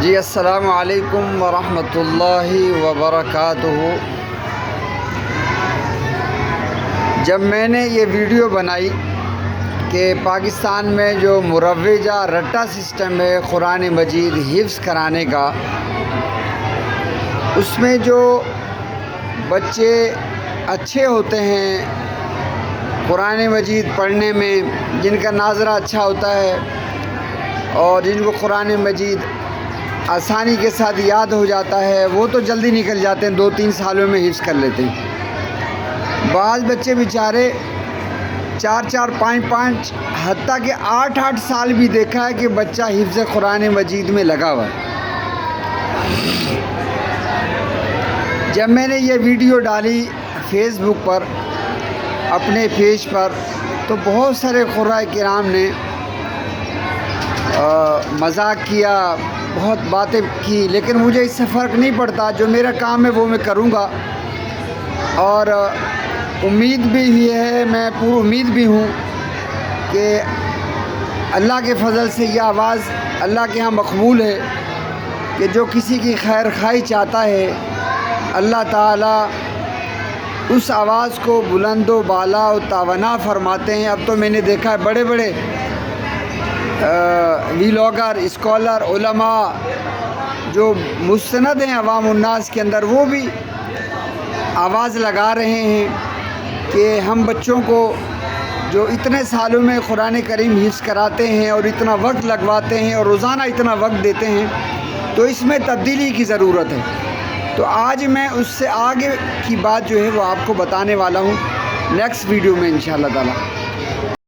جی السلام علیکم ورحمۃ اللہ وبرکاتہ۔ جب میں نے یہ ویڈیو بنائی کہ پاکستان میں جو مروجہ رٹا سسٹم ہے قرآن مجید حفظ کرانے کا، اس میں جو بچے اچھے ہوتے ہیں قرآن مجید پڑھنے میں، جن کا ناظرہ اچھا ہوتا ہے اور جن کو قرآن مجید آسانی کے ساتھ یاد ہو جاتا ہے، وہ تو جلدی نکل جاتے ہیں، 2-3 سالوں میں حفظ کر لیتے ہیں۔ بعض بچے بیچارے 4-4 5-5 حتیٰ کہ 8-8 سال بھی دیکھا ہے کہ بچہ حفظ قرآن مجید میں لگا ہوا ہے۔ جب میں نے یہ ویڈیو ڈالی فیس بک پر اپنے پیج پر، تو بہت سارے قراء کرام نے مذاق کیا، بہت باتیں کی، لیکن مجھے اس سے فرق نہیں پڑتا۔ جو میرا کام ہے وہ میں کروں گا، اور امید بھی یہ ہے، میں پوری امید بھی ہوں کہ اللہ کے فضل سے یہ آواز اللہ کے ہاں مقبول ہے، کہ جو کسی کی خیر خواہی چاہتا ہے اللہ تعالیٰ اس آواز کو بلند و بالا و توانا فرماتے ہیں۔ اب تو میں نے دیکھا ہے بڑے بڑے ویلاگر، اسکالر، علماء جو مستند ہیں عوام الناس کے اندر، وہ بھی آواز لگا رہے ہیں کہ ہم بچوں کو جو اتنے سالوں میں قرآن کریم حفظ کراتے ہیں اور اتنا وقت لگواتے ہیں اور روزانہ اتنا وقت دیتے ہیں، تو اس میں تبدیلی کی ضرورت ہے۔ تو آج میں اس سے آگے کی بات جو ہے وہ آپ کو بتانے والا ہوں نیکسٹ ویڈیو میں انشاءاللہ تعالی۔